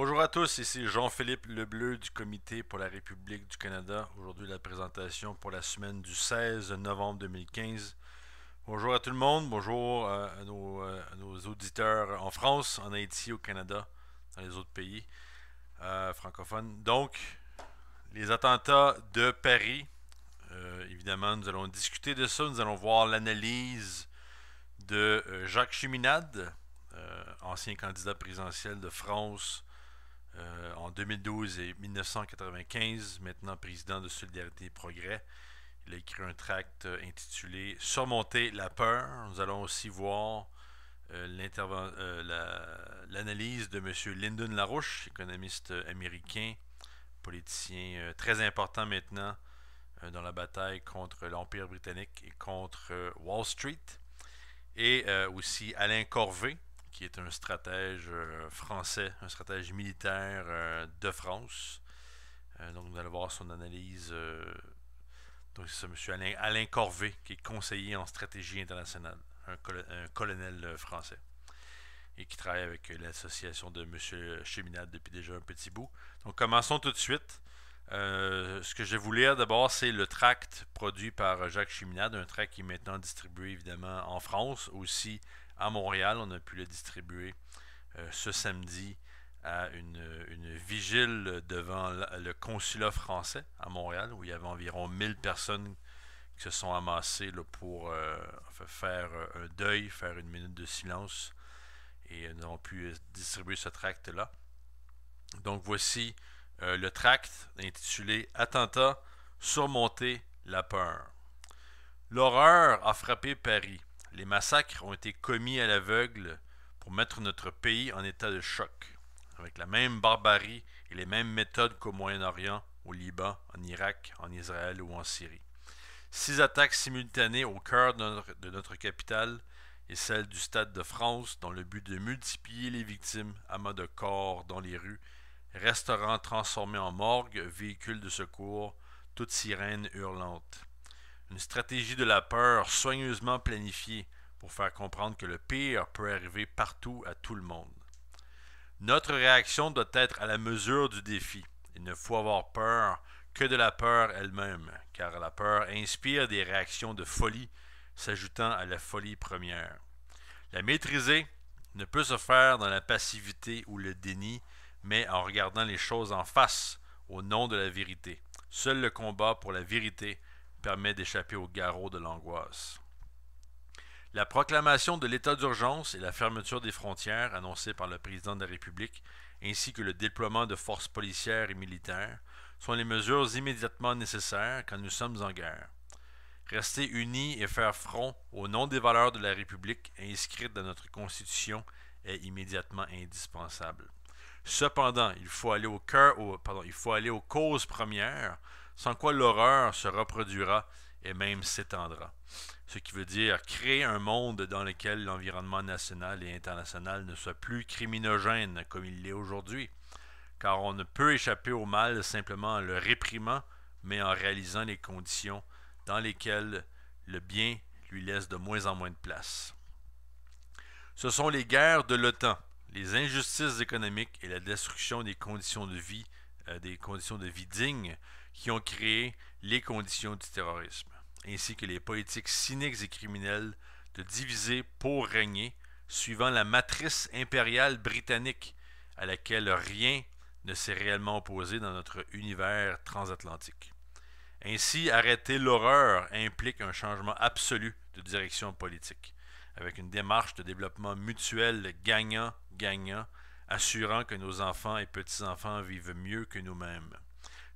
Bonjour à tous, ici Jean-Philippe Lebleu du Comité pour la République du Canada. Aujourd'hui, la présentation pour la semaine du 16 novembre 2015. Bonjour à tout le monde, bonjour à nos auditeurs en France, en Haïti, au Canada, dans les autres pays francophones. Donc, les attentats de Paris, évidemment, nous allons discuter de ça. Nous allons voir l'analyse de Jacques Cheminade, ancien candidat présidentiel de France en 2012 et 1995, maintenant président de Solidarité et Progrès. Il a écrit un tract intitulé Surmonter la peur. Nous allons aussi voir l'analyse de M. Lyndon LaRouche, économiste américain, politicien très important maintenant dans la bataille contre l'Empire britannique et contre Wall Street. Et aussi Alain Corvé, qui est un stratège français, un stratège militaire de France. Donc, vous allez voir son analyse. Donc, c'est ça, M. Alain Corvé, qui est conseiller en stratégie internationale, un colonel français, et qui travaille avec l'association de M. Cheminade depuis déjà un petit bout. Donc, commençons tout de suite. Ce que je vais vous lire d'abord, c'est le tract produit par Jacques Cheminade, un tract qui est maintenant distribué évidemment en France, aussi à Montréal. On a pu le distribuer ce samedi à une vigile devant le consulat français à Montréal, où il y avait environ 1000 personnes qui se sont amassées là, pour faire un deuil, faire une minute de silence. Et nous avons pu distribuer ce tract-là. Donc voici le tract intitulé Attentat, surmonter la peur. L'horreur a frappé Paris. Les massacres ont été commis à l'aveugle pour mettre notre pays en état de choc, avec la même barbarie et les mêmes méthodes qu'au Moyen-Orient, au Liban, en Irak, en Israël ou en Syrie. 6 attaques simultanées au cœur de notre capitale et celle du Stade de France dans le but de multiplier les victimes, amas de corps dans les rues, restaurants transformés en morgue, véhicules de secours, toutes sirènes hurlantes. Une stratégie de la peur soigneusement planifiée pour faire comprendre que le pire peut arriver partout à tout le monde. Notre réaction doit être à la mesure du défi. Il ne faut avoir peur que de la peur elle-même, car la peur inspire des réactions de folie s'ajoutant à la folie première. La maîtriser ne peut se faire dans la passivité ou le déni, mais en regardant les choses en face, au nom de la vérité. Seul le combat pour la vérité permet d'échapper au garrot de l'angoisse. La proclamation de l'état d'urgence et la fermeture des frontières annoncée par le président de la République, ainsi que le déploiement de forces policières et militaires, sont les mesures immédiatement nécessaires quand nous sommes en guerre. Rester unis et faire front au nom des valeurs de la République inscrites dans notre Constitution est immédiatement indispensable. Cependant, il faut aller aux causes premières, sans quoi l'horreur se reproduira et même s'étendra. Ce qui veut dire créer un monde dans lequel l'environnement national et international ne soit plus criminogène comme il l'est aujourd'hui, car on ne peut échapper au mal simplement en le réprimant, mais en réalisant les conditions dans lesquelles le bien lui laisse de moins en moins de place. Ce sont les guerres de l'OTAN, les injustices économiques et la destruction des conditions de vie dignes qui ont créé les conditions du terrorisme, ainsi que les politiques cyniques et criminelles de diviser pour régner, suivant la matrice impériale britannique à laquelle rien ne s'est réellement opposé dans notre univers transatlantique. Ainsi, arrêter l'horreur implique un changement absolu de direction politique, avec une démarche de développement mutuel gagnant-gagnant, assurant que nos enfants et petits-enfants vivent mieux que nous-mêmes.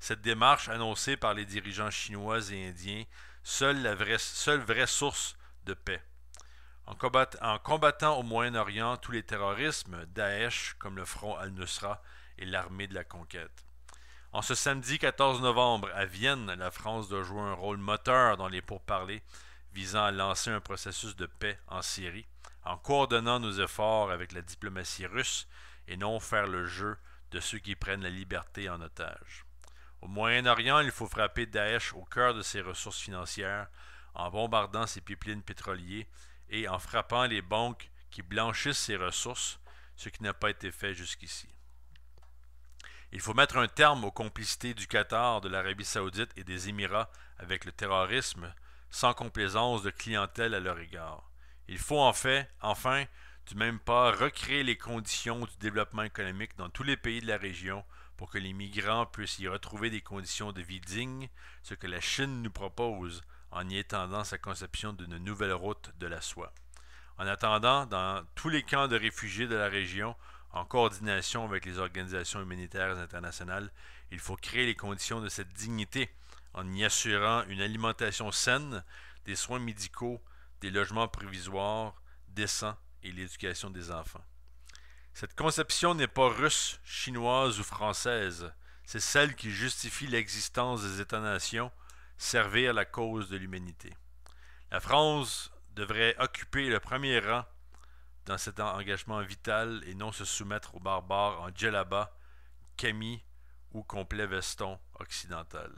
Cette démarche, annoncée par les dirigeants chinois et indiens, seule vraie source de paix. En combattant au Moyen-Orient tous les terrorismes, Daesh, comme le Front Al-Nusra et l'armée de la conquête. En ce samedi 14 novembre, à Vienne, la France doit jouer un rôle moteur dans les pourparlers visant à lancer un processus de paix en Syrie, en coordonnant nos efforts avec la diplomatie russe et non faire le jeu de ceux qui prennent la liberté en otage. Au Moyen-Orient, il faut frapper Daesh au cœur de ses ressources financières en bombardant ses pipelines pétroliers et en frappant les banques qui blanchissent ses ressources, ce qui n'a pas été fait jusqu'ici. Il faut mettre un terme aux complicités du Qatar, de l'Arabie Saoudite et des Émirats avec le terrorisme, sans complaisance de clientèle à leur égard. Il faut enfin, du même pas, recréer les conditions du développement économique dans tous les pays de la région pour que les migrants puissent y retrouver des conditions de vie dignes, ce que la Chine nous propose en y étendant sa conception d'une nouvelle route de la soie. En attendant, dans tous les camps de réfugiés de la région, en coordination avec les organisations humanitaires internationales, il faut créer les conditions de cette dignité en y assurant une alimentation saine, des soins médicaux, des logements provisoires décents et l'éducation des enfants. Cette conception n'est pas russe, chinoise ou française, c'est celle qui justifie l'existence des États-nations, servir la cause de l'humanité. La France devrait occuper le premier rang dans cet engagement vital et non se soumettre aux barbares en djellaba, camis ou complet veston occidental.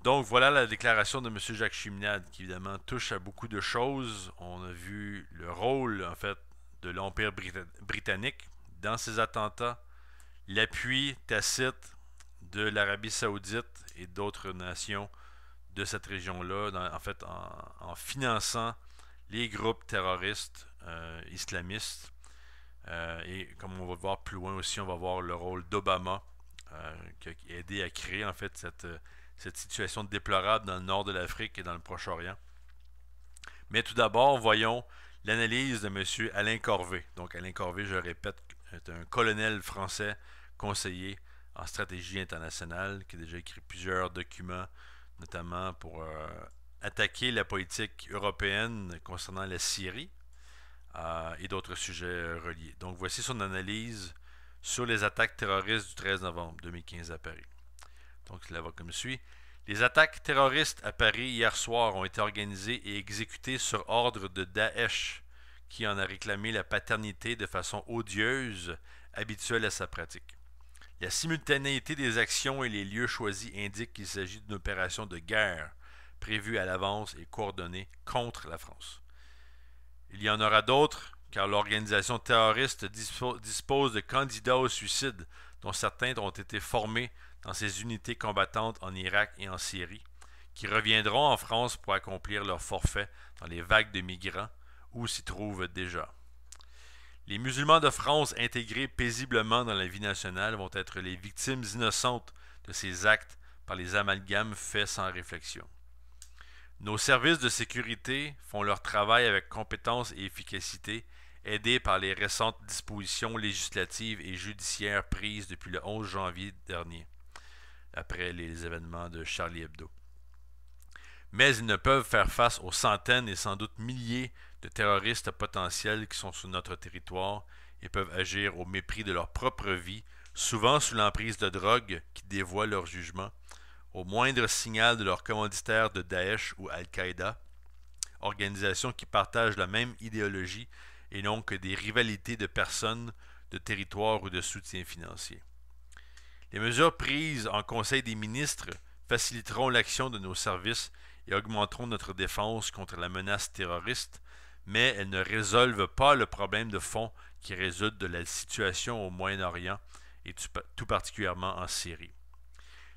Donc voilà la déclaration de M. Jacques Chiminade qui évidemment touche à beaucoup de choses. On a vu le rôle en fait de l'Empire britannique dans ces attentats, l'appui tacite de l'Arabie Saoudite et d'autres nations de cette région-là, en finançant les groupes terroristes islamistes. Et comme on va le voir plus loin aussi, on va voir le rôle d'Obama qui a aidé à créer en fait cette situation déplorable dans le nord de l'Afrique et dans le Proche-Orient. Mais tout d'abord, voyons l'analyse de M. Alain Corvé. Donc Alain Corvé, je le répète, est un colonel français conseiller en stratégie internationale qui a déjà écrit plusieurs documents, notamment pour attaquer la politique européenne concernant la Syrie et d'autres sujets reliés. Donc voici son analyse sur les attaques terroristes du 13 novembre 2015 à Paris. Donc cela va comme suit. Les attaques terroristes à Paris hier soir ont été organisées et exécutées sur ordre de Daesh, qui en a réclamé la paternité de façon odieuse, habituelle à sa pratique. La simultanéité des actions et les lieux choisis indiquent qu'il s'agit d'une opération de guerre prévue à l'avance et coordonnée contre la France. Il y en aura d'autres, car l'organisation terroriste dispose de candidats au suicide, dont certains ont été formés dans ces unités combattantes en Irak et en Syrie, qui reviendront en France pour accomplir leur forfait dans les vagues de migrants où s'y trouvent déjà. Les musulmans de France intégrés paisiblement dans la vie nationale vont être les victimes innocentes de ces actes par les amalgames faits sans réflexion. Nos services de sécurité font leur travail avec compétence et efficacité, aidés par les récentes dispositions législatives et judiciaires prises depuis le 11 janvier dernier, après les événements de Charlie Hebdo. Mais ils ne peuvent faire face aux centaines et sans doute milliers de terroristes potentiels qui sont sur notre territoire et peuvent agir au mépris de leur propre vie, souvent sous l'emprise de drogues qui dévoient leur jugement, au moindre signal de leur commanditaire de Daesh ou Al-Qaïda, organisations qui partagent la même idéologie et n'ont que des rivalités de personnes, de territoires ou de soutien financier. Les mesures prises en Conseil des ministres faciliteront l'action de nos services et augmenteront notre défense contre la menace terroriste, mais elles ne résolvent pas le problème de fond qui résulte de la situation au Moyen-Orient et tout particulièrement en Syrie.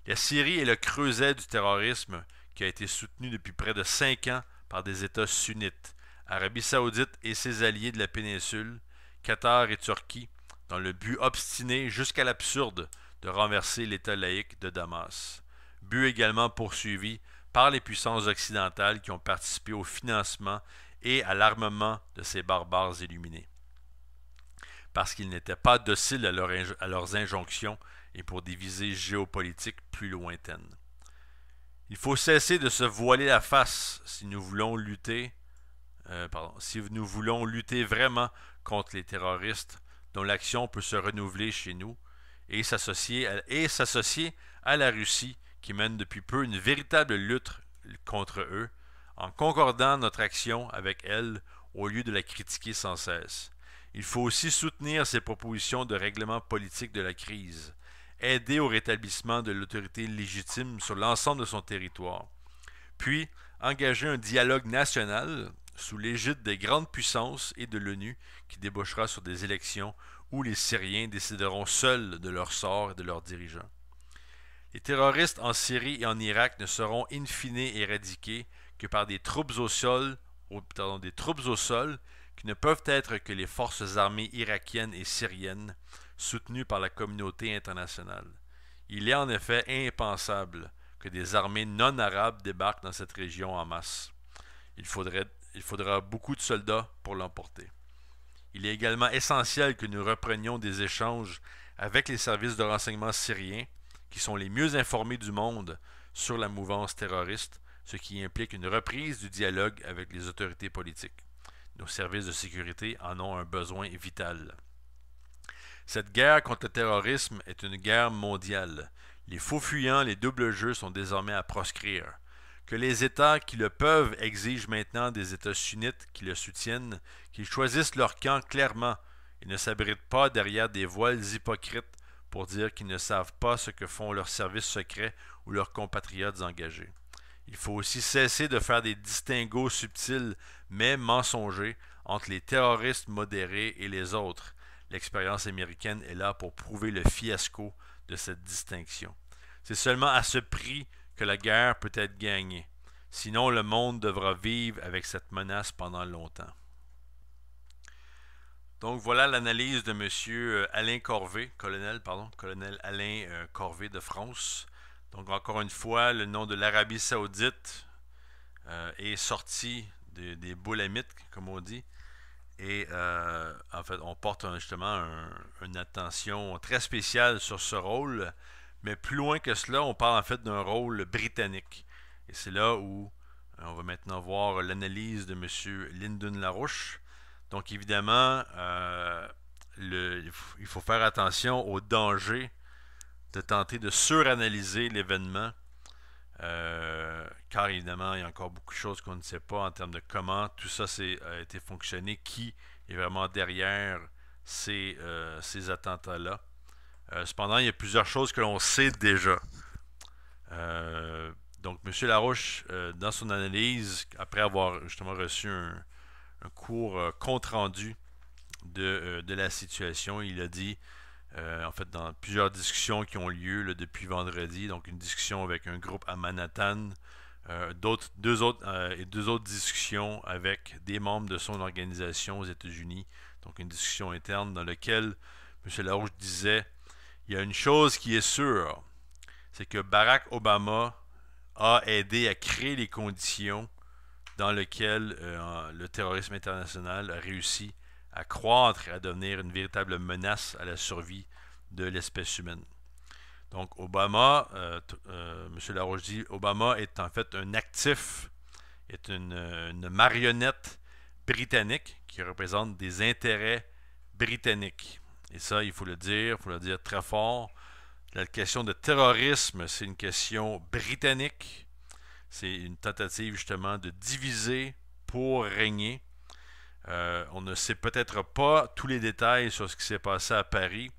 La Syrie est le creuset du terrorisme qui a été soutenu depuis près de 5 ans par des États sunnites, Arabie Saoudite et ses alliés de la péninsule, Qatar et Turquie, dans le but obstiné jusqu'à l'absurde de renverser l'État laïque de Damas. But également poursuivi par les puissances occidentales qui ont participé au financement et à l'armement de ces barbares illuminés. Parce qu'ils n'étaient pas dociles à leurs injonctions et pour des visées géopolitiques plus lointaines. Il faut cesser de se voiler la face si nous voulons lutter vraiment contre les terroristes dont l'action peut se renouveler chez nous et s'associer à la Russie qui mène depuis peu une véritable lutte contre eux en concordant notre action avec elle au lieu de la critiquer sans cesse. Il faut aussi soutenir ses propositions de règlement politique de la crise, aider au rétablissement de l'autorité légitime sur l'ensemble de son territoire, puis engager un dialogue national sous l'égide des grandes puissances et de l'ONU qui débouchera sur des élections où les Syriens décideront seuls de leur sort et de leurs dirigeants. Les terroristes en Syrie et en Irak ne seront in fine éradiqués que par des troupes au sol, qui ne peuvent être que les forces armées irakiennes et syriennes, soutenues par la communauté internationale. Il est en effet impensable que des armées non arabes débarquent dans cette région en masse. Il faudra beaucoup de soldats pour l'emporter. Il est également essentiel que nous reprenions des échanges avec les services de renseignement syriens, qui sont les mieux informés du monde sur la mouvance terroriste, ce qui implique une reprise du dialogue avec les autorités politiques. Nos services de sécurité en ont un besoin vital. Cette guerre contre le terrorisme est une guerre mondiale. Les faux fuyants, les doubles jeux sont désormais à proscrire. Que les États qui le peuvent exigent maintenant des États sunnites qui le soutiennent, qu'ils choisissent leur camp clairement et ne s'abritent pas derrière des voiles hypocrites pour dire qu'ils ne savent pas ce que font leurs services secrets ou leurs compatriotes engagés. Il faut aussi cesser de faire des distinguos subtils mais mensongers entre les terroristes modérés et les autres. L'expérience américaine est là pour prouver le fiasco de cette distinction. C'est seulement à ce prix que la guerre peut être gagnée. Sinon, le monde devra vivre avec cette menace pendant longtemps. Donc voilà l'analyse de M. Alain Corvé, colonel Alain Corvé de France. Donc encore une fois, le nom de l'Arabie Saoudite est sorti des boulamites, comme on dit. Et en fait, on porte justement une attention très spéciale sur ce rôle. Mais plus loin que cela, on parle en fait d'un rôle britannique. Et c'est là où on va maintenant voir l'analyse de M. Lyndon LaRouche. Donc évidemment, il faut faire attention au danger de tenter de suranalyser l'événement, car évidemment, il y a encore beaucoup de choses qu'on ne sait pas en termes de comment tout ça a été fonctionné, qui est vraiment derrière ces attentats-là. Cependant, il y a plusieurs choses que l'on sait déjà. Donc, M. Larouche, dans son analyse, après avoir justement reçu un court compte-rendu de la situation, il a dit, en fait, dans plusieurs discussions qui ont lieu là, depuis vendredi, donc une discussion avec un groupe à Manhattan, deux autres discussions avec des membres de son organisation aux États-Unis, donc une discussion interne dans laquelle M. Larouche disait: il y a une chose qui est sûre, c'est que Barack Obama a aidé à créer les conditions dans lesquelles le terrorisme international a réussi à croître et à devenir une véritable menace à la survie de l'espèce humaine. Donc Obama, M. Larouche dit, Obama est en fait un actif, est une marionnette britannique qui représente des intérêts britanniques. Et ça, il faut le dire très fort. La question de terrorisme, c'est une question britannique. C'est une tentative justement de diviser pour régner. On ne sait peut-être pas tous les détails sur ce qui s'est passé à Paris,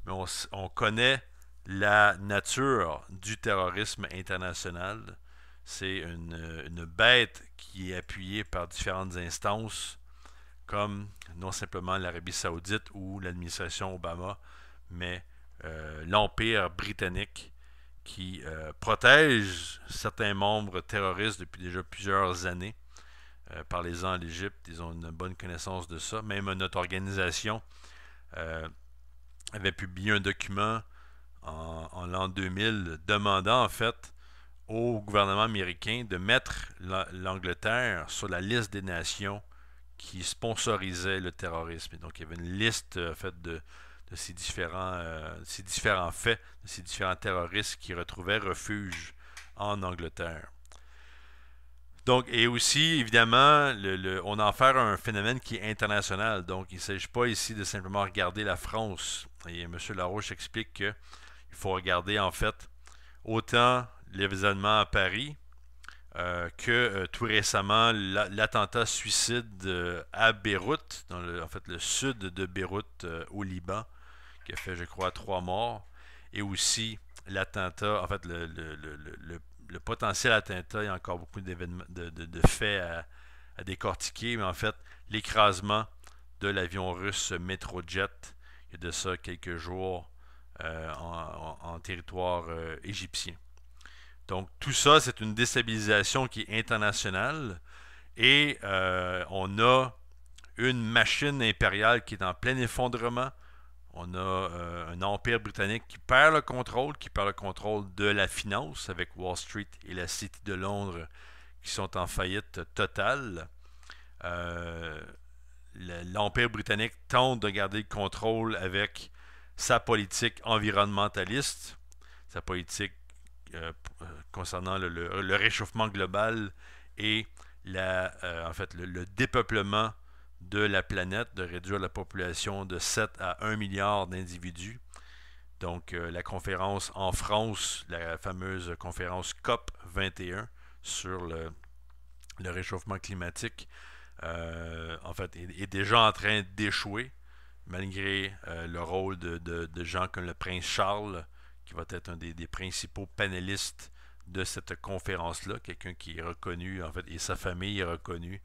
mais on connaît la nature du terrorisme international. C'est une bête qui est appuyée par différentes instances, comme non simplement l'Arabie Saoudite ou l'administration Obama, mais l'Empire britannique qui protège certains membres terroristes depuis déjà plusieurs années. Parlez-en à l'Égypte, ils ont une bonne connaissance de ça. Même notre organisation avait publié un document en l'an 2000 demandant en fait au gouvernement américain de mettre l'Angleterre sur la liste des nations qui sponsorisaient le terrorisme. Et donc il y avait une liste en fait de ces différents faits, de ces différents terroristes qui retrouvaient refuge en Angleterre. Donc, et aussi, évidemment, on en fait un phénomène qui est international. Donc, il ne s'agit pas ici de simplement regarder la France. Et M. Larouche explique qu'il faut regarder, en fait, autant l'événement à Paris que tout récemment l'attentat suicide à Beyrouth, dans en fait le sud de Beyrouth au Liban, qui a fait, je crois, 3 morts. Et aussi l'attentat, en fait, le potentiel attentat, il y a encore beaucoup d'événements, de faits à décortiquer, mais en fait, l'écrasement de l'avion russe Metrojet, il y a de ça quelques jours en territoire égyptien. Donc tout ça, c'est une déstabilisation qui est internationale et on a une machine impériale qui est en plein effondrement. On a un empire britannique qui perd le contrôle de la finance avec Wall Street et la City de Londres qui sont en faillite totale. Euh, L'Empire britannique tente de garder le contrôle avec sa politique environnementaliste, sa politique concernant le réchauffement global et en fait, le dépeuplement de la planète, de réduire la population de 7 à 1 milliard d'individus. Donc, la conférence en France, la fameuse conférence COP 21 sur le réchauffement climatique, en fait, est déjà en train d'échouer, malgré le rôle de gens comme le prince Charles, qui va être un des principaux panélistes de cette conférence-là, quelqu'un qui est reconnu, en fait, et sa famille est reconnue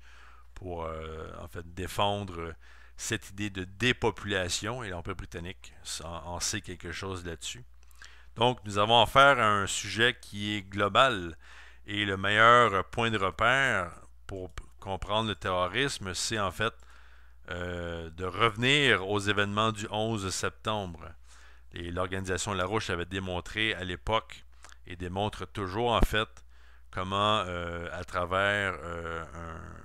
pour, en fait, défendre cette idée de dépopulation, et l'Empire britannique en sait quelque chose là-dessus. Donc, nous avons affaire à un sujet qui est global, et le meilleur point de repère pour comprendre le terrorisme, c'est en fait de revenir aux événements du 11 septembre. Et l'organisation Larouche avait démontré à l'époque et démontre toujours en fait comment à travers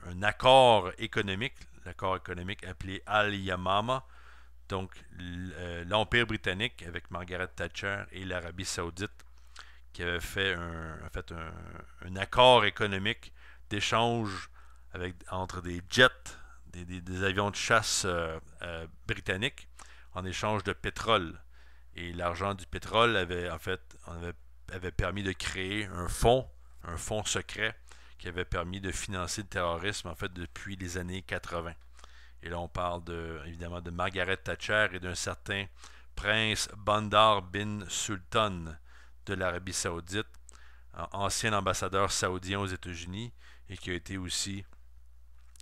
un accord économique, l'accord économique appelé Al-Yamama, donc l'Empire britannique avec Margaret Thatcher et l'Arabie saoudite qui avait fait un accord économique d'échange entre des jets, des avions de chasse britanniques en échange de pétrole. Et l'argent du pétrole avait permis de créer un fonds secret qui avait permis de financer le terrorisme en fait depuis les années 80. Et là on parle évidemment de Margaret Thatcher et d'un certain prince Bandar bin Sultan de l'Arabie saoudite, ancien ambassadeur saoudien aux États-Unis et qui a été aussi,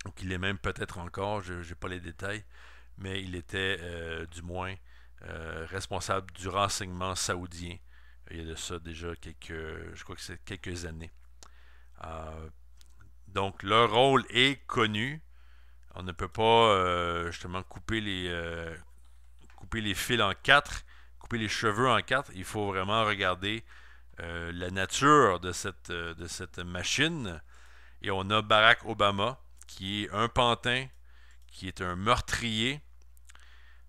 ou qui l'est même peut-être encore, je n'ai pas les détails, mais il était du moins responsable du renseignement saoudien. Il y a de ça déjà je crois que c'est quelques années. Donc leur rôle est connu. On ne peut pas justement couper les fils en quatre, couper les cheveux en quatre. Il faut vraiment regarder la nature de cette machine. Et on a Barack Obama, qui est un pantin, qui est un meurtrier,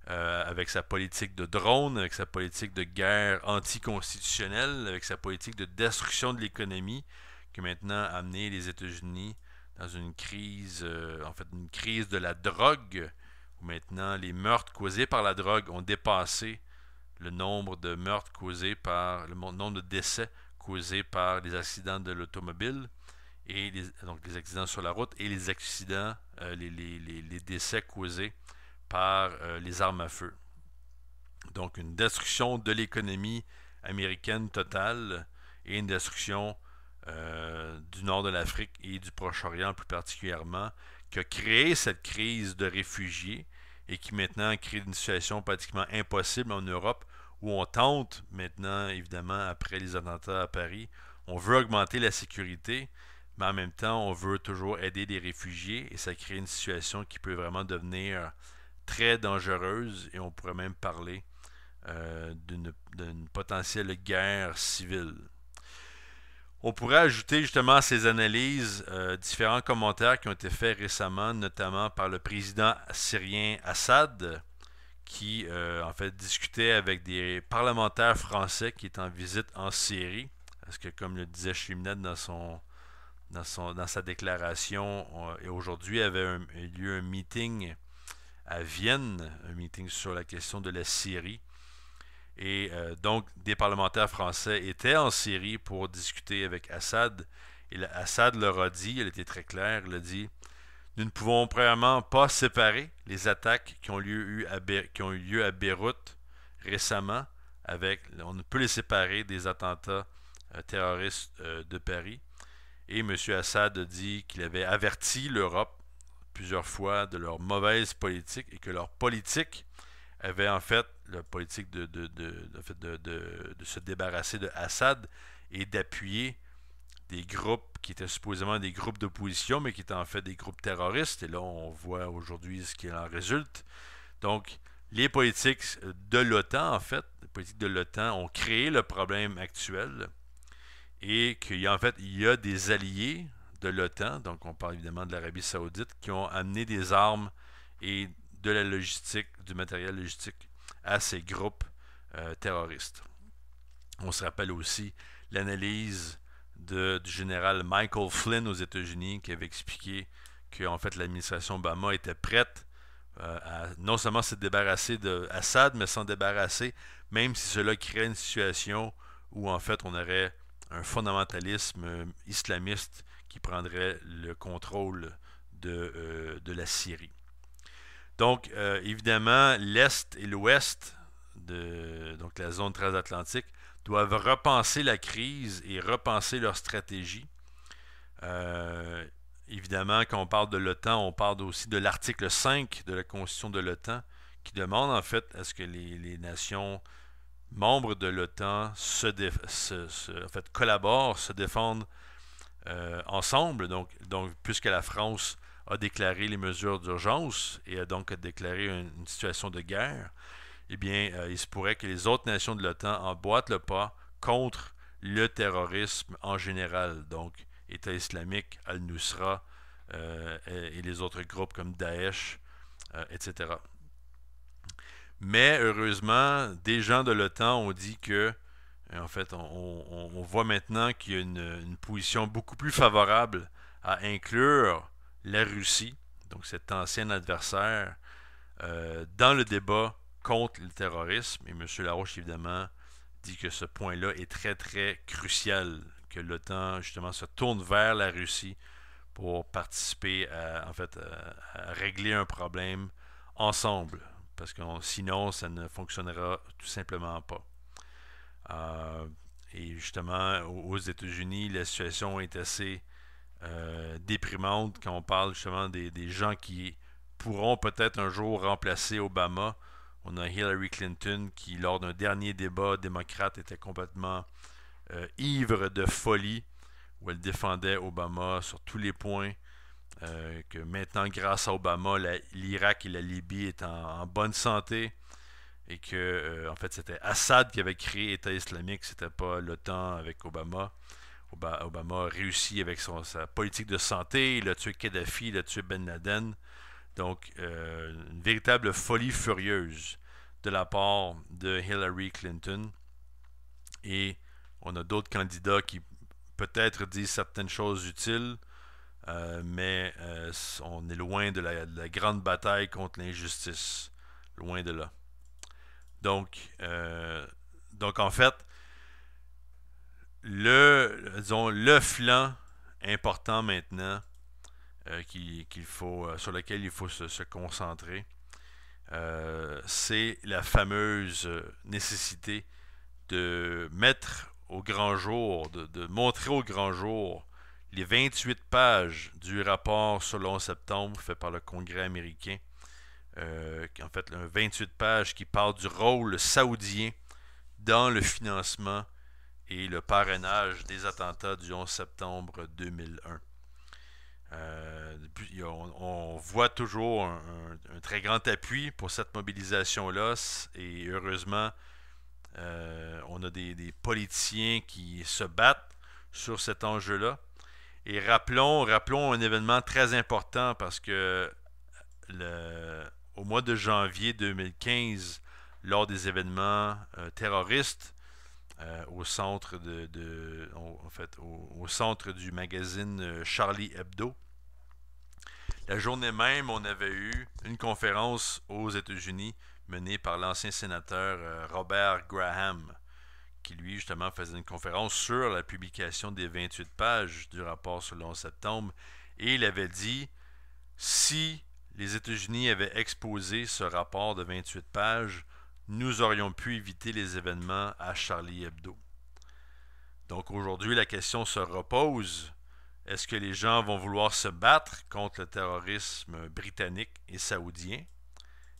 avec sa politique de drone, avec sa politique de guerre anticonstitutionnelle, avec sa politique de destruction de l'économie, qui a maintenant amené les États-Unis dans une crise, en fait une crise de la drogue, où maintenant les meurtres causés par la drogue ont dépassé le nombre de meurtres causés par, le nombre de décès causés par les accidents de l'automobile, et donc les accidents sur la route, et les accidents, les décès causés par les armes à feu. Donc une destruction de l'économie américaine totale et une destruction du nord de l'Afrique et du Proche-Orient plus particulièrement, qui a créé cette crise de réfugiés et qui maintenant crée une situation pratiquement impossible en Europe où on tente maintenant, évidemment, après les attentats à Paris, on veut augmenter la sécurité, mais en même temps, on veut toujours aider les réfugiés et ça crée une situation qui peut vraiment devenir très dangereuse et on pourrait même parler d'une potentielle guerre civile. On pourrait ajouter justement à ces analyses différents commentaires qui ont été faits récemment, notamment par le président syrien Assad, qui en fait discutait avec des parlementaires français qui étaient en visite en Syrie, parce que comme le disait Chimned dans sa déclaration, et aujourd'hui avait eu lieu un meeting à Vienne, un meeting sur la question de la Syrie. Et donc, des parlementaires français étaient en Syrie pour discuter avec Assad. Et Assad leur a dit, il était très clair, il a dit nous ne pouvons premièrement pas séparer les attaques qui ont eu lieu à Beyrouth récemment. On ne peut les séparer des attentats terroristes de Paris. Et M. Assad a dit qu'il avait averti l'Europe plusieurs fois de leur mauvaise politique et que leur politique avait en fait la politique de se débarrasser de Assad et d'appuyer des groupes qui étaient supposément des groupes d'opposition, mais qui étaient en fait des groupes terroristes. Et là, on voit aujourd'hui ce qui en résulte. Donc, les politiques de l'OTAN, en fait, les politiques de l'OTAN ont créé le problème actuel et qu'il y a en fait il y a des alliés de l'OTAN, donc on parle évidemment de l'Arabie Saoudite, qui ont amené des armes et de la logistique, du matériel logistique à ces groupes terroristes. On se rappelle aussi l'analyse du général Michael Flynn aux États-Unis qui avait expliqué que en fait l'administration Obama était prête à non seulement se débarrasser d'Assad, mais s'en débarrasser, même si cela créait une situation où en fait on aurait un fondamentalisme islamiste qui prendrait le contrôle de la Syrie. Donc, évidemment, l'Est et l'Ouest, donc la zone transatlantique, doivent repenser la crise et repenser leur stratégie. Évidemment, quand on parle de l'OTAN, on parle aussi de l'article 5 de la Constitution de l'OTAN qui demande en fait à ce que les nations membres de l'OTAN en fait, collaborent, se défendent ensemble. Donc, puisque la France a déclaré les mesures d'urgence et a donc déclaré une situation de guerre, eh bien, il se pourrait que les autres nations de l'OTAN emboîtent le pas contre le terrorisme en général. Donc, État islamique, Al-Nusra et les autres groupes comme Daesh, etc. Mais heureusement, des gens de l'OTAN ont dit que, en fait, on voit maintenant qu'il y a une position beaucoup plus favorable à inclure la Russie, donc cet ancien adversaire, dans le débat contre le terrorisme. Et M. Larouche, évidemment, dit que ce point-là est très, très crucial, que l'OTAN, justement, se tourne vers la Russie pour participer à, en fait, à régler un problème ensemble. Parce que sinon, ça ne fonctionnera tout simplement pas. Et justement, aux États-Unis, la situation est assez déprimante quand on parle justement des gens qui pourront peut-être un jour remplacer Obama. On a Hillary Clinton qui, lors d'un dernier débat démocrate, était complètement ivre de folie, où elle défendait Obama sur tous les points, que maintenant, grâce à Obama, l'Irak et la Libye est en bonne santé, et que, en fait, c'était Assad qui avait créé l'État islamique, c'était pas l'OTAN avec Obama. Obama a réussi avec sa politique de santé, il a tué Kadhafi, il a tué Ben Laden. Donc, une véritable folie furieuse de la part de Hillary Clinton. Et on a d'autres candidats qui peut-être disent certaines choses utiles, mais on est loin de la grande bataille contre l'injustice. Loin de là. Donc en fait, le flanc important maintenant sur lequel il faut se concentrer, c'est la fameuse nécessité de mettre au grand jour, de montrer au grand jour les 28 pages du rapport sur le 11 septembre fait par le Congrès américain. En fait, 28 pages qui parle du rôle saoudien dans le financement et le parrainage des attentats du 11 septembre 2001. On voit toujours un très grand appui pour cette mobilisation-là et heureusement, on a des politiciens qui se battent sur cet enjeu-là. Et rappelons un événement très important parce que au mois de janvier 2015, lors des événements terroristes, au centre au centre du magazine Charlie Hebdo. La journée même, on avait eu une conférence aux États-Unis menée par l'ancien sénateur Robert Graham, qui lui justement faisait une conférence sur la publication des 28 pages du rapport sur le 11 septembre, et il avait dit si les États-Unis avaient exposé ce rapport de 28 pages, nous aurions pu éviter les événements à Charlie Hebdo. Donc aujourd'hui, la question se repose. Est-ce que les gens vont vouloir se battre contre le terrorisme britannique et saoudien?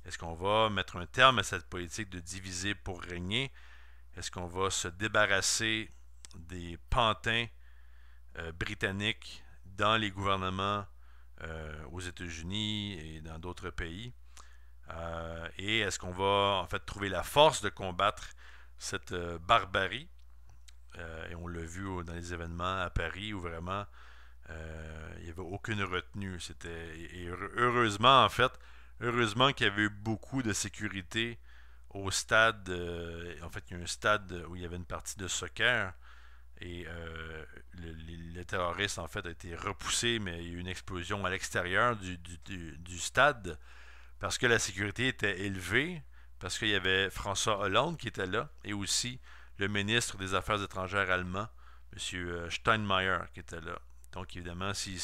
Est-ce qu'on va mettre un terme à cette politique de diviser pour régner? Est-ce qu'on va se débarrasser des pantins britanniques dans les gouvernements aux États-Unis et dans d'autres pays? Et est-ce qu'on va en fait trouver la force de combattre cette barbarie? Et on l'a vu dans les événements à Paris où vraiment il n'y avait aucune retenue. Et heureusement, en fait, heureusement qu'il y avait eu beaucoup de sécurité au stade. En fait, il y a un stade où il y avait une partie de soccer. Et le terroriste, en fait, a été repoussé, mais il y a eu une explosion à l'extérieur du stade parce que la sécurité était élevée, parce qu'il y avait François Hollande qui était là, et aussi le ministre des Affaires étrangères allemand, M. Steinmeier, qui était là. Donc, évidemment, si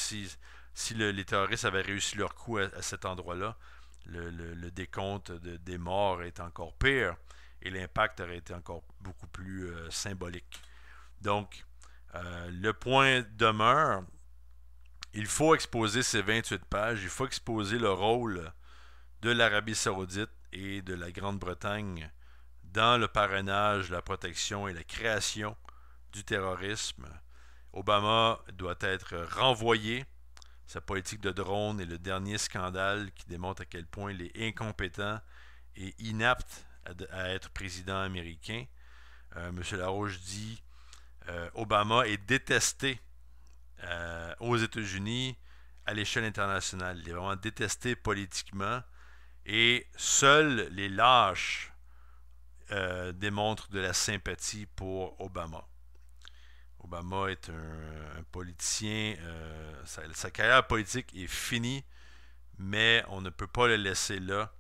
les terroristes avaient réussi leur coup à cet endroit-là, le décompte des morts est encore pire et l'impact aurait été encore beaucoup plus symbolique. Donc, le point demeure, il faut exposer ces 28 pages, il faut exposer le rôle de l'Arabie saoudite et de la Grande-Bretagne dans le parrainage, la protection et la création du terrorisme. Obama doit être renvoyé. Sa politique de drone est le dernier scandale qui démontre à quel point il est incompétent et inapte à être président américain. M. Larouche dit Obama est détesté aux États-Unis à l'échelle internationale. Il est vraiment détesté politiquement et seuls les lâches démontrent de la sympathie pour Obama. Obama est un politicien, sa carrière politique est finie, mais on ne peut pas le laisser là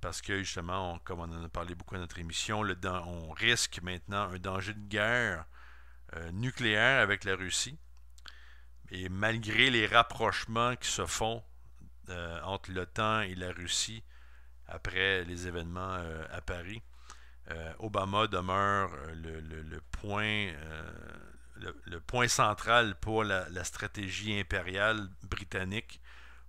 parce que justement, comme on en a parlé beaucoup dans notre émission, on risque maintenant un danger de guerre nucléaire avec la Russie. Et malgré les rapprochements qui se font entre l'OTAN et la Russie après les événements à Paris, Obama demeure le point central pour la stratégie impériale britannique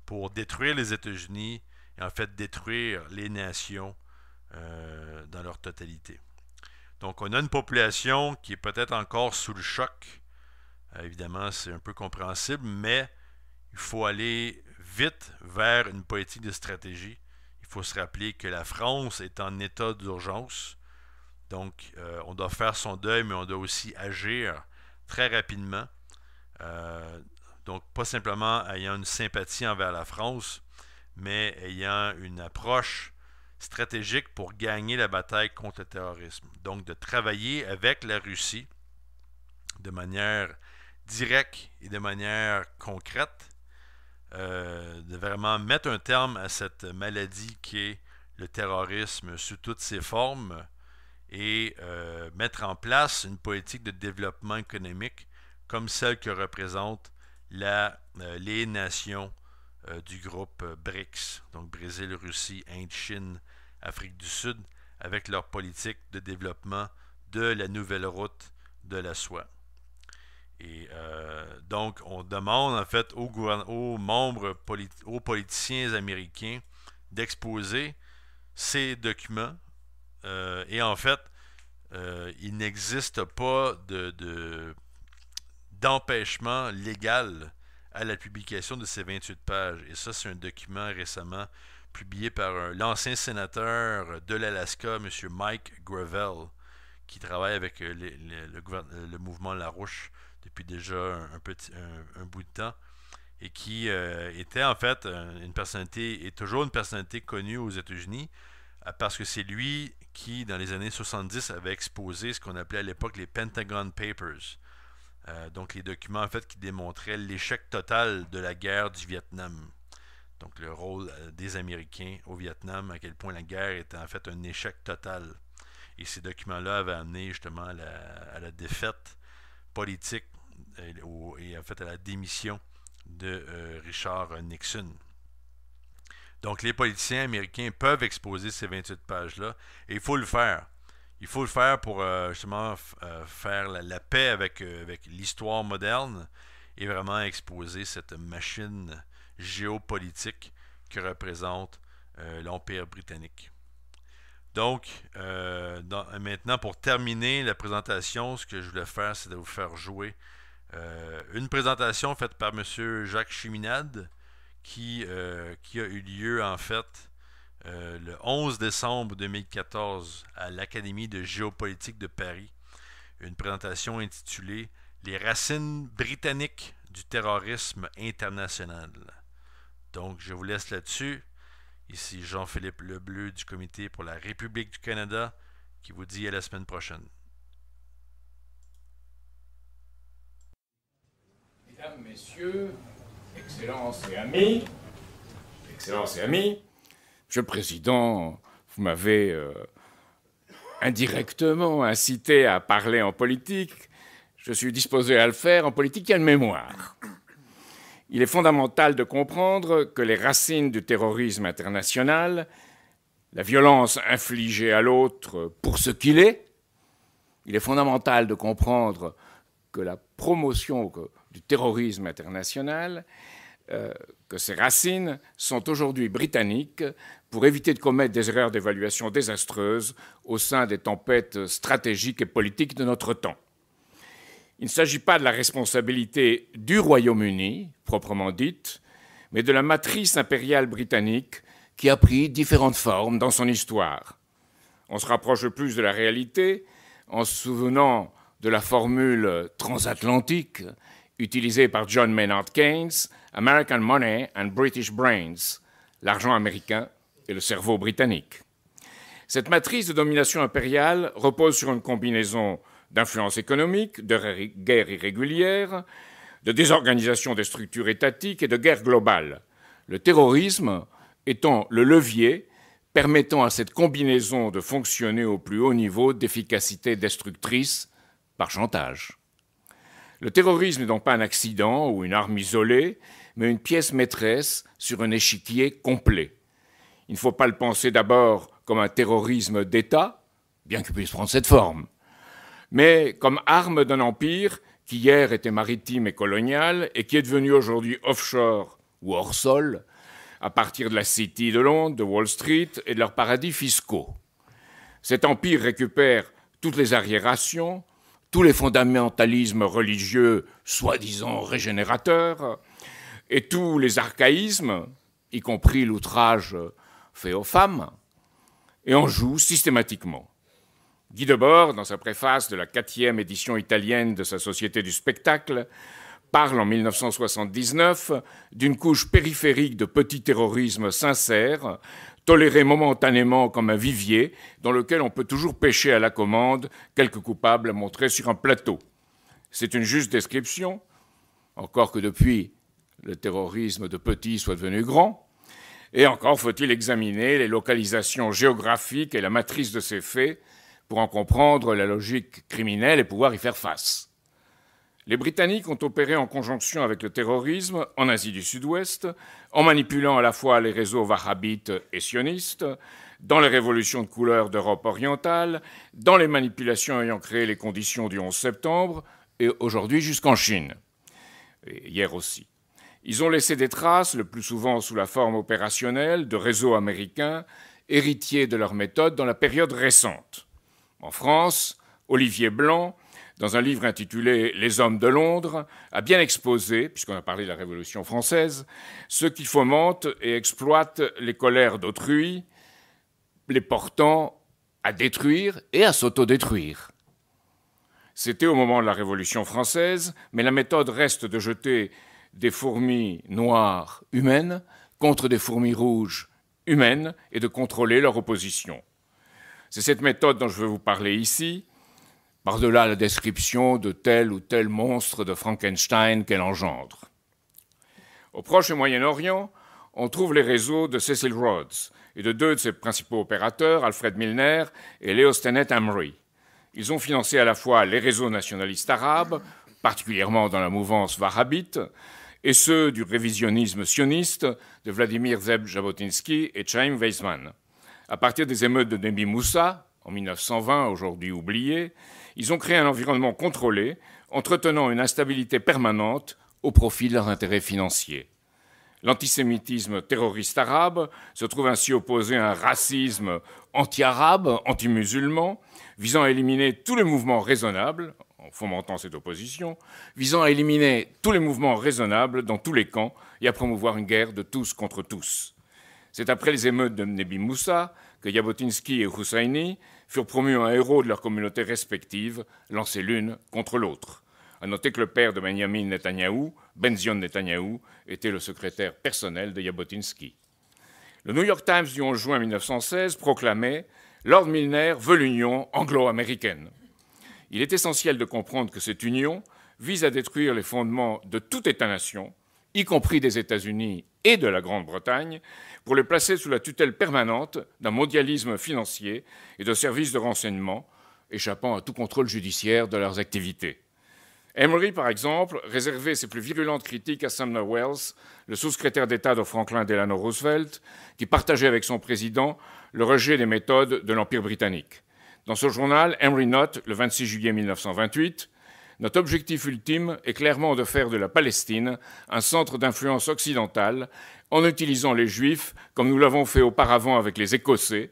pour détruire les États-Unis et en fait détruire les nations dans leur totalité. Donc on a une population qui est peut-être encore sous le choc. Évidemment, c'est un peu compréhensible, mais il faut aller vite vers une politique de stratégie. Il faut se rappeler que la France est en état d'urgence. Donc, on doit faire son deuil, mais on doit aussi agir très rapidement. Donc, pas simplement ayant une sympathie envers la France, mais ayant une approche stratégique pour gagner la bataille contre le terrorisme. Donc, de travailler avec la Russie de manière directe et de manière concrète, de vraiment mettre un terme à cette maladie qui est le terrorisme sous toutes ses formes, et mettre en place une politique de développement économique comme celle que représentent les nations du groupe BRICS, donc Brésil, Russie, Inde, Chine, Afrique du Sud, avec leur politique de développement de la nouvelle route de la soie. Et donc, on demande en fait aux politiciens américains d'exposer ces documents. Et en fait, il n'existe pas d'empêchement légal à la publication de ces 28 pages. Et ça, c'est un document récemment publié par l'ancien sénateur de l'Alaska, M. Mike Gravel, qui travaille avec le mouvement Larouche depuis déjà un bout de temps et qui était en fait une personnalité, est toujours une personnalité connue aux États-Unis parce que c'est lui qui, dans les années 70, avait exposé ce qu'on appelait à l'époque les Pentagon Papers. Donc les documents en fait qui démontraient l'échec total de la guerre du Vietnam. Donc le rôle des Américains au Vietnam, à quel point la guerre était en fait un échec total. Et ces documents-là avaient amené justement à la défaite politique et en fait à la démission de Richard Nixon. Donc les politiciens américains peuvent exposer ces 28 pages-là et il faut le faire. Il faut le faire pour justement faire la paix avec l'histoire moderne et vraiment exposer cette machine géopolitique que représente l'Empire britannique. Donc, maintenant, pour terminer la présentation, ce que je voulais faire, c'est de vous faire jouer une présentation faite par M. Jacques Cheminade qui a eu lieu, en fait, le 11 décembre 2014 à l'Académie de géopolitique de Paris. Une présentation intitulée « Les racines britanniques du terrorisme international ». Donc, je vous laisse là-dessus. Ici Jean-Philippe Lebleu du Comité pour la République du Canada qui vous dit à la semaine prochaine. Mesdames, Messieurs, Excellences et Amis, Monsieur le Président, vous m'avez indirectement incité à parler en politique. Je suis disposé à le faire. En politique, il y a une mémoire. Il est fondamental de comprendre que les racines du terrorisme international, la violence infligée à l'autre pour ce qu'il est, il est fondamental de comprendre que la promotion du terrorisme international, que ses racines sont aujourd'hui britanniques pour éviter de commettre des erreurs d'évaluation désastreuses au sein des tempêtes stratégiques et politiques de notre temps. Il ne s'agit pas de la responsabilité du Royaume-Uni, proprement dite, mais de la matrice impériale britannique qui a pris différentes formes dans son histoire. On se rapproche le plus de la réalité en se souvenant de la formule transatlantique utilisée par John Maynard Keynes, American Money and British Brains, l'argent américain et le cerveau britannique. Cette matrice de domination impériale repose sur une combinaison d'influence économique, de guerre irrégulière, de désorganisation des structures étatiques et de guerre globale. Le terrorisme étant le levier permettant à cette combinaison de fonctionner au plus haut niveau d'efficacité destructrice par chantage. Le terrorisme n'est donc pas un accident ou une arme isolée, mais une pièce maîtresse sur un échiquier complet. Il ne faut pas le penser d'abord comme un terrorisme d'État, bien qu'il puisse prendre cette forme, mais comme arme d'un empire qui hier était maritime et colonial et qui est devenu aujourd'hui offshore ou hors sol à partir de la City de Londres, de Wall Street et de leurs paradis fiscaux. Cet empire récupère toutes les arriérations, tous les fondamentalismes religieux soi-disant régénérateurs et tous les archaïsmes, y compris l'outrage fait aux femmes, et en joue systématiquement. Guy Debord, dans sa préface de la 4e édition italienne de sa Société du spectacle, parle en 1979 d'une couche périphérique de petit terrorisme sincère, toléré momentanément comme un vivier dans lequel on peut toujours pêcher à la commande quelques coupables montrés sur un plateau. C'est une juste description, encore que depuis le terrorisme de petit soit devenu grand, et encore faut-il examiner les localisations géographiques et la matrice de ces faits pour en comprendre la logique criminelle et pouvoir y faire face. Les Britanniques ont opéré en conjonction avec le terrorisme en Asie du Sud-Ouest, en manipulant à la fois les réseaux wahhabites et sionistes, dans les révolutions de couleur d'Europe orientale, dans les manipulations ayant créé les conditions du 11 septembre, et aujourd'hui jusqu'en Chine, et hier aussi. Ils ont laissé des traces, le plus souvent sous la forme opérationnelle, de réseaux américains, héritiers de leurs méthodes dans la période récente. En France, Olivier Blanc, dans un livre intitulé « Les hommes de Londres », a bien exposé, puisqu'on a parlé de la Révolution française, ceux qui fomentent et exploitent les colères d'autrui, les portant à détruire et à s'autodétruire. C'était au moment de la Révolution française, mais la méthode reste de jeter des fourmis noires humaines contre des fourmis rouges humaines et de contrôler leur opposition. C'est cette méthode dont je veux vous parler ici, par-delà la description de tel ou tel monstre de Frankenstein qu'elle engendre. Au Proche et Moyen-Orient, on trouve les réseaux de Cecil Rhodes et de deux de ses principaux opérateurs, Alfred Milner et Leo Stenet Amri. Ils ont financé à la fois les réseaux nationalistes arabes, particulièrement dans la mouvance wahhabite, et ceux du révisionnisme sioniste de Vladimir Zeb Jabotinsky et Chaim Weizmann. À partir des émeutes de Nebi Moussa, en 1920, aujourd'hui oubliées, ils ont créé un environnement contrôlé, entretenant une instabilité permanente au profit de leurs intérêts financiers. L'antisémitisme terroriste arabe se trouve ainsi opposé à un racisme anti-arabe, anti-musulman, visant à éliminer tous les mouvements raisonnables, en fomentant cette opposition, visant à éliminer tous les mouvements raisonnables dans tous les camps et à promouvoir une guerre de tous contre tous. C'est après les émeutes de Nebi Moussa que Jabotinsky et Husseini furent promus en héros de leurs communautés respectives, lancés l'une contre l'autre. À noter que le père de Benjamin Netanyahou, Benzion Netanyahou, était le secrétaire personnel de Jabotinsky. Le New York Times du 11 juin 1916 proclamait « Lord Milner veut l'union anglo-américaine ». Il est essentiel de comprendre que cette union vise à détruire les fondements de toute État-nation, y compris des États-Unis et de la Grande-Bretagne, pour les placer sous la tutelle permanente d'un mondialisme financier et de services de renseignement, échappant à tout contrôle judiciaire de leurs activités. Emory, par exemple, réservait ses plus virulentes critiques à Sumner Welles, le sous-secrétaire d'État de Franklin Delano Roosevelt, qui partageait avec son président le rejet des méthodes de l'Empire britannique. Dans ce journal, Emory note, le 26 juillet 1928, « Notre objectif ultime est clairement de faire de la Palestine un centre d'influence occidentale en utilisant les Juifs, comme nous l'avons fait auparavant avec les Écossais,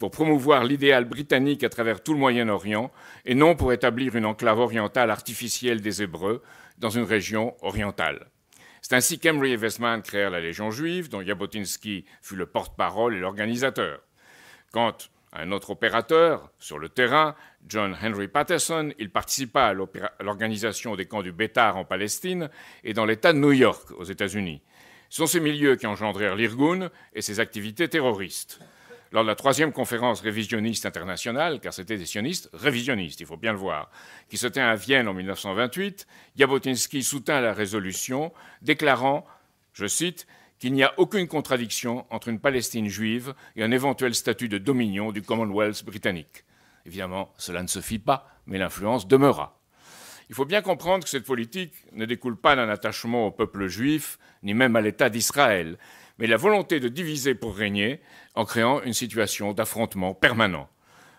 pour promouvoir l'idéal britannique à travers tout le Moyen-Orient et non pour établir une enclave orientale artificielle des Hébreux dans une région orientale. » C'est ainsi qu'Emory et Weizmann créèrent la Légion juive, dont Jabotinsky fut le porte-parole et l'organisateur. Quant à un autre opérateur sur le terrain, John Henry Patterson, il participa à l'organisation des camps du Bétar en Palestine et dans l'État de New York aux États-Unis. Ce sont ces milieux qui engendrèrent l'Irgun et ses activités terroristes. Lors de la 3e conférence révisionniste internationale, car c'était des sionistes révisionnistes, il faut bien le voir, qui se tint à Vienne en 1928, Jabotinsky soutint la résolution, déclarant, je cite, qu'il n'y a aucune contradiction entre une Palestine juive et un éventuel statut de dominion du Commonwealth britannique. Évidemment, cela ne se fit pas, mais l'influence demeura. Il faut bien comprendre que cette politique ne découle pas d'un attachement au peuple juif, ni même à l'État d'Israël, mais la volonté de diviser pour régner en créant une situation d'affrontement permanent.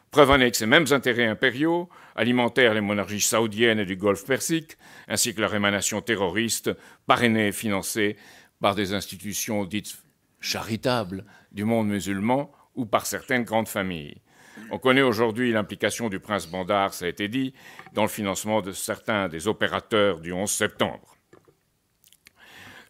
Preuve en est que ces mêmes intérêts impériaux alimentèrent les monarchies saoudiennes et du Golfe Persique, ainsi que leur émanation terroriste, parrainée et financée par des institutions dites charitables du monde musulman ou par certaines grandes familles. On connaît aujourd'hui l'implication du prince Bandar, ça a été dit, dans le financement de certains des opérateurs du 11 septembre.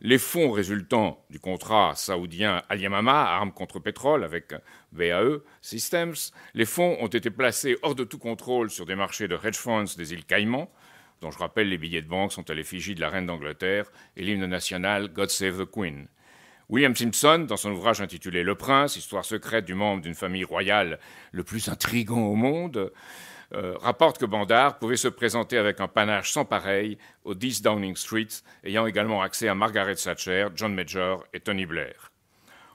Les fonds résultant du contrat saoudien Al-Yamama, armes contre pétrole, avec BAE Systems, les fonds ont été placés hors de tout contrôle sur des marchés de hedge funds des îles Caïmans, dont je rappelle les billets de banque sont à l'effigie de la reine d'Angleterre et l'hymne national God Save the Queen. William Simpson, dans son ouvrage intitulé Le Prince, histoire secrète du membre d'une famille royale le plus intrigant au monde, rapporte que Bandar pouvait se présenter avec un panache sans pareil au 10 Downing Street, ayant également accès à Margaret Thatcher, John Major et Tony Blair.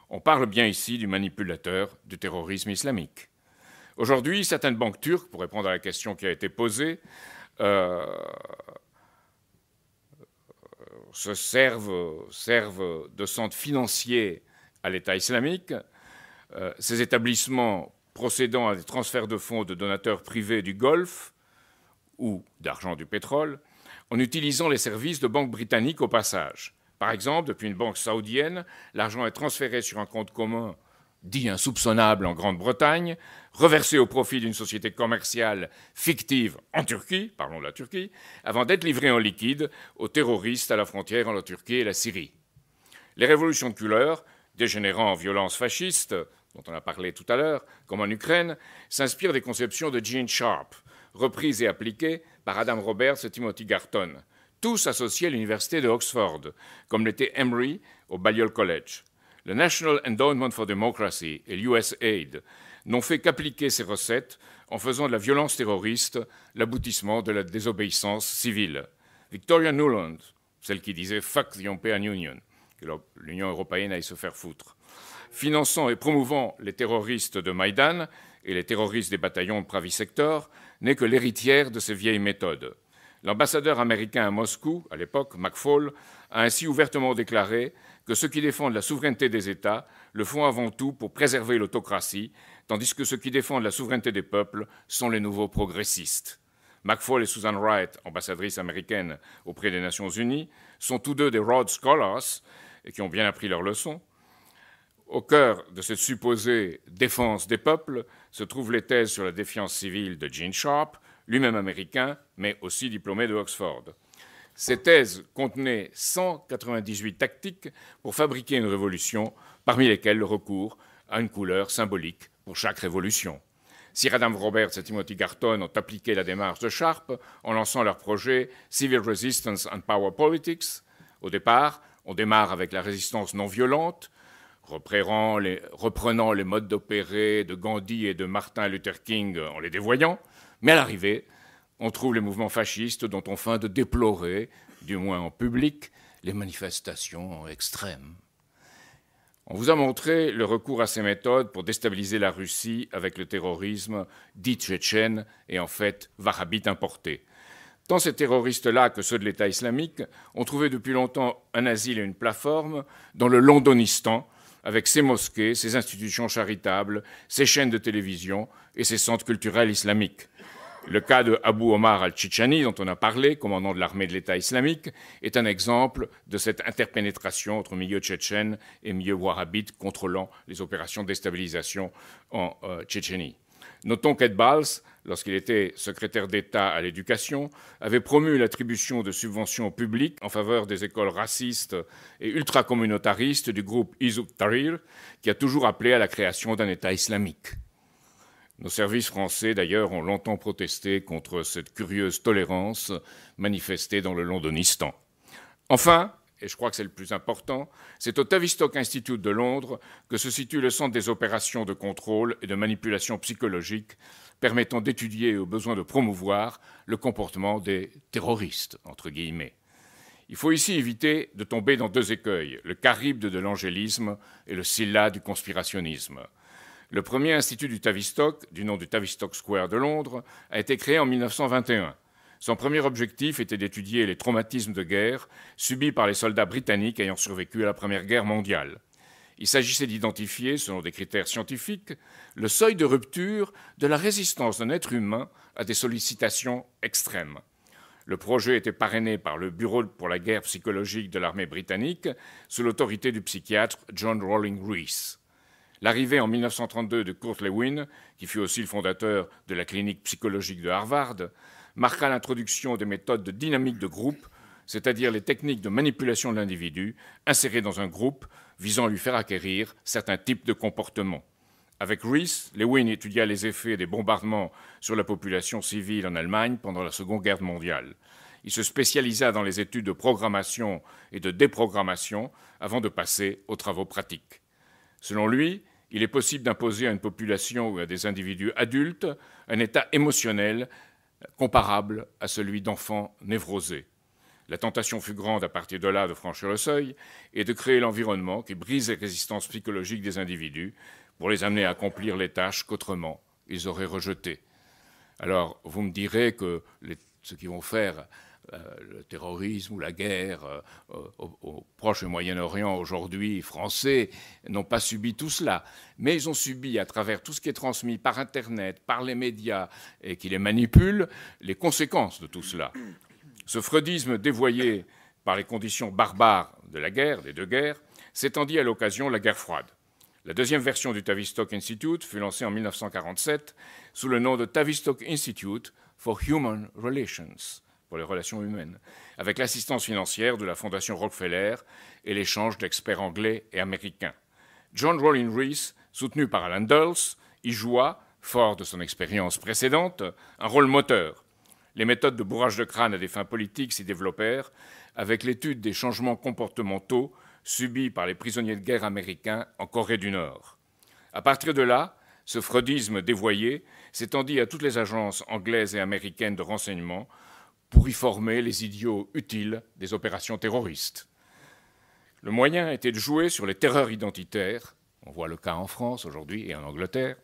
On parle bien ici du manipulateur du terrorisme islamique. Aujourd'hui, certaines banques turques, pour répondre à la question qui a été posée, se servent de centres financiers à l'État islamique. Ces établissements procédant à des transferts de fonds de donateurs privés du Golfe ou d'argent du pétrole, en utilisant les services de banques britanniques au passage. Par exemple, depuis une banque saoudienne, l'argent est transféré sur un compte commun dit insoupçonnable en Grande-Bretagne, reversé au profit d'une société commerciale fictive en Turquie, parlons de la Turquie, avant d'être livré en liquide aux terroristes à la frontière entre la Turquie et la Syrie. Les révolutions de couleur, dégénérant en violence fasciste, dont on a parlé tout à l'heure, comme en Ukraine, s'inspirent des conceptions de Gene Sharp, reprises et appliquées par Adam Roberts et Timothy Garton, tous associés à l'université de Oxford, comme l'était Emory au Balliol College. Le National Endowment for Democracy et l'USAID n'ont fait qu'appliquer ces recettes en faisant de la violence terroriste l'aboutissement de la désobéissance civile. Victoria Nuland, celle qui disait « fuck the European Union », que l'Union européenne aille se faire foutre, finançant et promouvant les terroristes de Maïdan et les terroristes des bataillons de Pravi Sector, n'est que l'héritière de ces vieilles méthodes. L'ambassadeur américain à Moscou, à l'époque, McFaul, a ainsi ouvertement déclaré que ceux qui défendent la souveraineté des États le font avant tout pour préserver l'autocratie, tandis que ceux qui défendent la souveraineté des peuples sont les nouveaux progressistes. McFaul et Susan Wright, ambassadrices américaines auprès des Nations Unies, sont tous deux des Rhodes Scholars et qui ont bien appris leurs leçons. Au cœur de cette supposée défense des peuples se trouvent les thèses sur la défiance civile de Gene Sharp, lui-même américain, mais aussi diplômé de Oxford. Ces thèses contenaient 198 tactiques pour fabriquer une révolution, parmi lesquelles le recours à une couleur symbolique pour chaque révolution. Sir Adam Roberts et Timothy Garton ont appliqué la démarche de Sharp en lançant leur projet Civil Resistance and Power Politics. Au départ, on démarre avec la résistance non violente, reprenant les modes d'opéré de Gandhi et de Martin Luther King en les dévoyant, mais à l'arrivée, on trouve les mouvements fascistes dont on feint de déplorer, du moins en public, les manifestations extrêmes. On vous a montré le recours à ces méthodes pour déstabiliser la Russie avec le terrorisme dit tchétchène et en fait wahhabite importé. Tant ces terroristes-là que ceux de l'État islamique ont trouvé depuis longtemps un asile et une plateforme dans le Londonistan, avec ses mosquées, ses institutions charitables, ses chaînes de télévision et ses centres culturels islamiques. Le cas de Abu Omar al-Chichani, dont on a parlé, commandant de l'armée de l'État islamique, est un exemple de cette interpénétration entre milieu tchétchène et milieu wahhabite contrôlant les opérations de déstabilisation en Tchétchénie. Notons qu'Ed Balz, lorsqu'il était secrétaire d'État à l'éducation, avait promu l'attribution de subventions publiques en faveur des écoles racistes et ultracommunautaristes du groupe Hizb ut-Tahrir, qui a toujours appelé à la création d'un État islamique. Nos services français, d'ailleurs, ont longtemps protesté contre cette curieuse tolérance manifestée dans le Londonistan. Enfin, et je crois que c'est le plus important, c'est au Tavistock Institute de Londres que se situe le centre des opérations de contrôle et de manipulation psychologique permettant d'étudier et au besoin de promouvoir le comportement des terroristes, entre guillemets. Il faut ici éviter de tomber dans deux écueils, le charybde de l'angélisme et le scylla du conspirationnisme. Le premier institut du Tavistock, du nom du Tavistock Square de Londres, a été créé en 1921. Son premier objectif était d'étudier les traumatismes de guerre subis par les soldats britanniques ayant survécu à la Première Guerre mondiale. Il s'agissait d'identifier, selon des critères scientifiques, le seuil de rupture de la résistance d'un être humain à des sollicitations extrêmes. Le projet était parrainé par le Bureau pour la guerre psychologique de l'armée britannique sous l'autorité du psychiatre John Rawling Rees. L'arrivée en 1932 de Kurt Lewin, qui fut aussi le fondateur de la clinique psychologique de Harvard, marqua l'introduction des méthodes de dynamique de groupe, c'est-à-dire les techniques de manipulation de l'individu insérées dans un groupe visant à lui faire acquérir certains types de comportements. Avec Rees, Lewin étudia les effets des bombardements sur la population civile en Allemagne pendant la Seconde Guerre mondiale. Il se spécialisa dans les études de programmation et de déprogrammation avant de passer aux travaux pratiques. Selon lui, il est possible d'imposer à une population ou à des individus adultes un état émotionnel comparable à celui d'enfants névrosés. La tentation fut grande à partir de là de franchir le seuil et de créer l'environnement qui brise les résistances psychologiques des individus pour les amener à accomplir les tâches qu'autrement ils auraient rejetées. Alors, vous me direz que ceux qui vont faire le terrorisme ou la guerre au Proche et Moyen-Orient aujourd'hui, français, n'ont pas subi tout cela. Mais ils ont subi, à travers tout ce qui est transmis par Internet, par les médias, et qui les manipulent, les conséquences de tout cela. Ce freudisme dévoyé par les conditions barbares de la guerre, des deux guerres, s'étendit à l'occasion de la guerre froide. La deuxième version du Tavistock Institute fut lancée en 1947 sous le nom de Tavistock Institute for Human Relations, pour les relations humaines, avec l'assistance financière de la Fondation Rockefeller et l'échange d'experts anglais et américains. John Rawling Rees, soutenu par Alan Dulles, y joua, fort de son expérience précédente, un rôle moteur. Les méthodes de bourrage de crâne à des fins politiques s'y développèrent avec l'étude des changements comportementaux subis par les prisonniers de guerre américains en Corée du Nord. À partir de là, ce freudisme dévoyé s'étendit à toutes les agences anglaises et américaines de renseignement pour y former les idiots utiles des opérations terroristes. Le moyen était de jouer sur les terreurs identitaires, on voit le cas en France aujourd'hui et en Angleterre,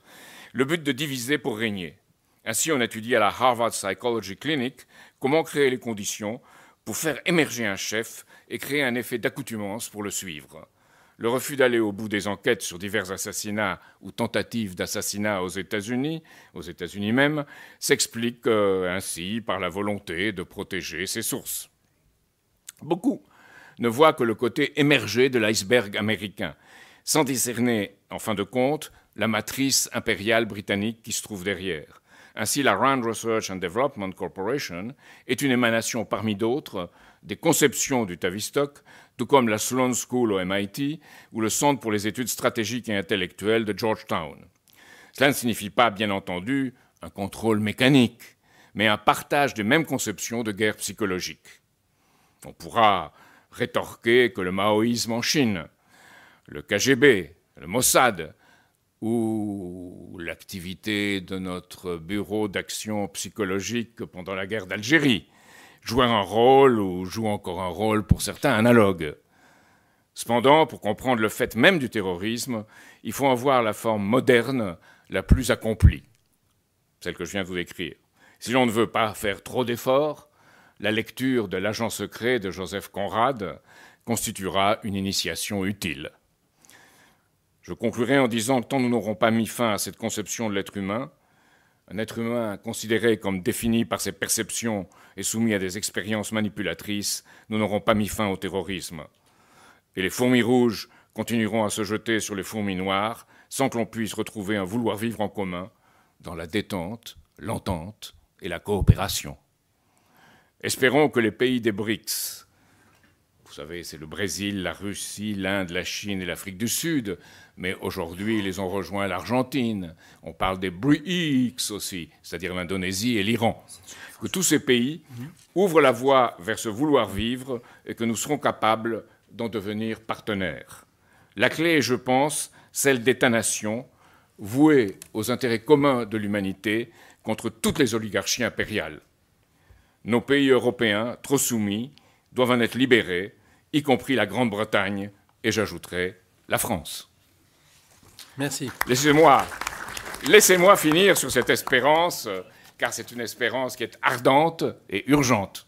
le but de diviser pour régner. Ainsi, on étudie à la Harvard Psychology Clinic comment créer les conditions pour faire émerger un chef et créer un effet d'accoutumance pour le suivre. le refus d'aller au bout des enquêtes sur divers assassinats ou tentatives d'assassinat aux États-Unis même, s'explique ainsi par la volonté de protéger ses sources. Beaucoup ne voient que le côté émergé de l'iceberg américain, sans discerner, en fin de compte, la matrice impériale britannique qui se trouve derrière. Ainsi, la Rand Research and Development Corporation est une émanation parmi d'autres des conceptions du Tavistock, tout comme la Sloan School au MIT ou le Centre pour les études stratégiques et intellectuelles de Georgetown. Cela ne signifie pas, bien entendu, un contrôle mécanique, mais un partage des mêmes conceptions de guerre psychologique. On pourra rétorquer que le maoïsme en Chine, le KGB, le Mossad ou l'activité de notre bureau d'action psychologique pendant la guerre d'Algérie jouaient un rôle ou jouent encore un rôle pour certains analogues. Cependant, pour comprendre le fait même du terrorisme, il faut en voir la forme moderne la plus accomplie, celle que je viens de vous décrire. Si l'on ne veut pas faire trop d'efforts, la lecture de l'agent secret de Joseph Conrad constituera une initiation utile. Je conclurai en disant que tant nous n'aurons pas mis fin à cette conception de l'être humain, un être humain considéré comme défini par ses perceptions et soumis à des expériences manipulatrices, nous n'aurons pas mis fin au terrorisme. Et les fourmis rouges continueront à se jeter sur les fourmis noires sans que l'on puisse retrouver un vouloir vivre en commun dans la détente, l'entente et la coopération. Espérons que les pays des BRICS, vous savez, c'est le Brésil, la Russie, l'Inde, la Chine et l'Afrique du Sud, mais aujourd'hui, ils ont rejoint l'Argentine. On parle des BRICS aussi, c'est-à-dire l'Indonésie et l'Iran. Que tous ces pays ouvrent la voie vers ce vouloir vivre et que nous serons capables d'en devenir partenaires. La clé est, je pense, celle d'États-nations voués aux intérêts communs de l'humanité contre toutes les oligarchies impériales. Nos pays européens, trop soumis, doivent en être libérés, y compris la Grande-Bretagne et, j'ajouterai, la France. Merci. Laissez-moi finir sur cette espérance, car c'est une espérance qui est ardente et urgente.